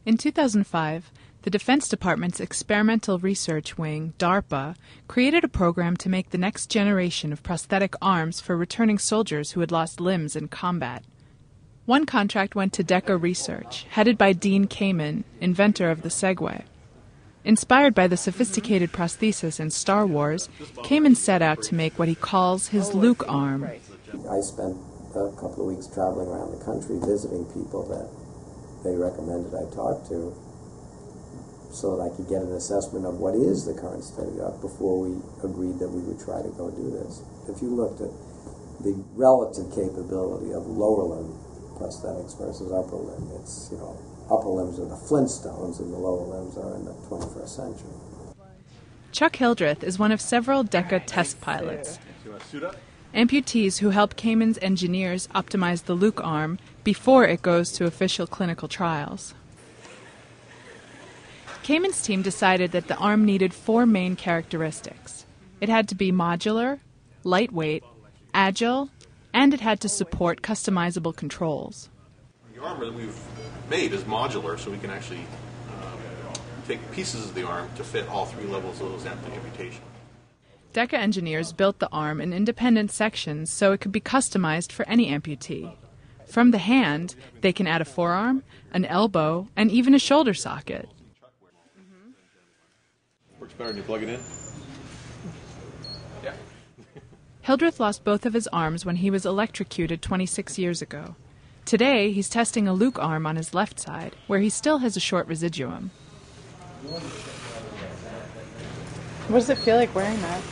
In 2005, the Defense Department's Experimental Research Wing, DARPA, created a program to make the next generation of prosthetic arms for returning soldiers who had lost limbs in combat. One contract went to DECA Research, headed by Dean Kamen, inventor of the Segway. Inspired by the sophisticated prosthesis in Star Wars, Kamen set out to make what he calls his Luke arm. I spent a couple of weeks traveling around the country visiting people that they recommended I talk to so that I could get an assessment of what is the current state of the art before we agreed that we would try to go do this. If you looked at the relative capability of lower limb prosthetics versus upper limb, it's, upper limbs are the Flintstones and the lower limbs are in the 21st century. Chuck Hildreth is one of several DECA test pilots. Amputees who help Kamen's engineers optimize the Luke arm before it goes to official clinical trials. Kamen's team decided that the arm needed 4 main characteristics. It had to be modular, lightweight, agile, and it had to support customizable controls. The arm that we've made is modular, so we can actually take pieces of the arm to fit all 3 levels of those amputation. DECA engineers built the arm in independent sections so it could be customized for any amputee. From the hand, they can add a forearm, an elbow, and even a shoulder socket. Works better when you plug it in. Yeah. Hildreth lost both of his arms when he was electrocuted 26 years ago. Today, he's testing a Luke arm on his left side, where he still has a short residuum. What does it feel like wearing that?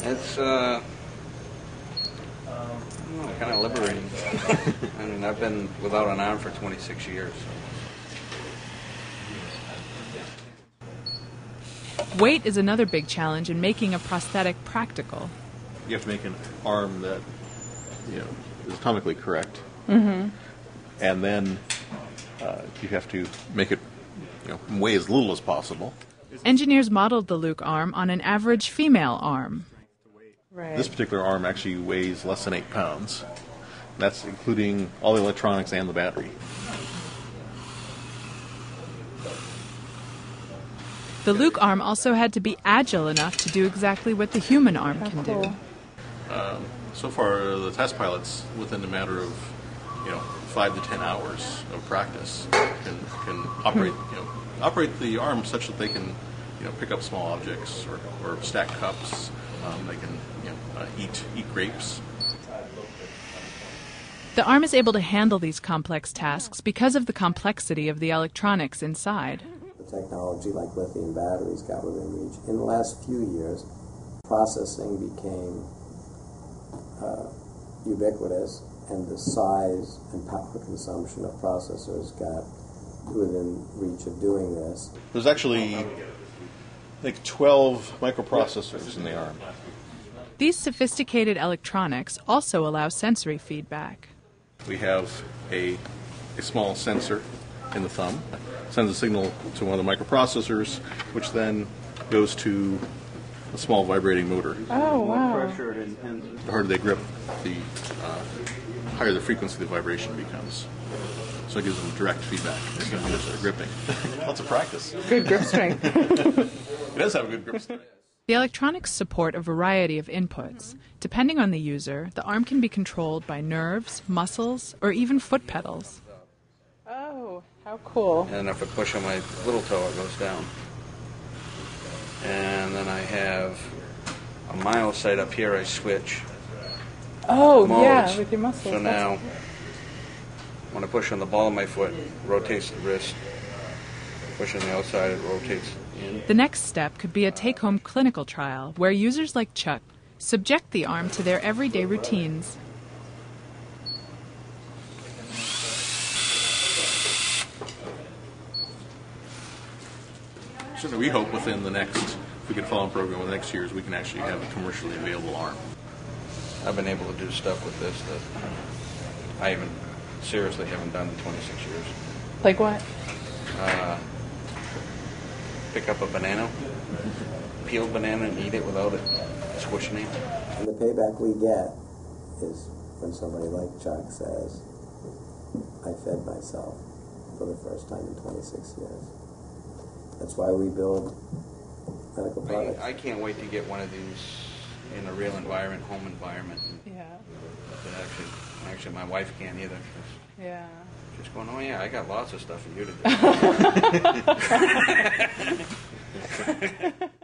It's kind of liberating. I mean, I've been without an arm for 26 years. Weight is another big challenge in making a prosthetic practical. You have to make an arm that is atomically correct, Mm-hmm. and then you have to make it weigh as little as possible. Engineers modeled the Luke arm on an average female arm. Right. This particular arm actually weighs less than 8 pounds. That's including all the electronics and the battery. The Luke arm also had to be agile enough to do exactly what the human arm can do. So far, the test pilots, within a matter of 5 to 10 hours of practice, can operate the arm such that they can pick up small objects or stack cups. They can eat grapes. The arm is able to handle these complex tasks because of the complexity of the electronics inside. Technology like lithium batteries got within reach. In the last few years, processing became ubiquitous, and the size and power consumption of processors got within reach of doing this. There's actually 12 microprocessors in the arm. These sophisticated electronics also allow sensory feedback. We have a small sensor in the thumb, sends a signal to one of the microprocessors, which then goes to a small vibrating motor. Oh, wow. The harder they grip, the higher the frequency the vibration becomes. So it gives them direct feedback as they're gripping. Lots of practice. Good grip strength. It does have a good grip strength. The electronics support a variety of inputs. Depending on the user, the arm can be controlled by nerves, muscles, or even foot pedals. Oh, how cool. And if I push on my little toe, it goes down. And then I have a mile sight up here, I switch. Oh, modes. yeah, with your muscles. So now, when I push on the ball of my foot, it rotates the wrist. Push on the outside, it rotates in. The next step could be a take-home clinical trial where users like Chuck subject the arm to their everyday routines. Certainly we hope within the next, if we can follow a program with the next years, we can actually have a commercially available arm. I've been able to do stuff with this that I seriously haven't done in 26 years. Like what? Pick up a banana, peeled banana, and eat it without it squishing it. And the payback we get is when somebody like Chuck says, I fed myself for the first time in 26 years. That's why we build medical products. I can't wait to get one of these in a real environment, home environment. Yeah. But actually, my wife can't either. Yeah. She's going, oh yeah, I got lots of stuff for you to do.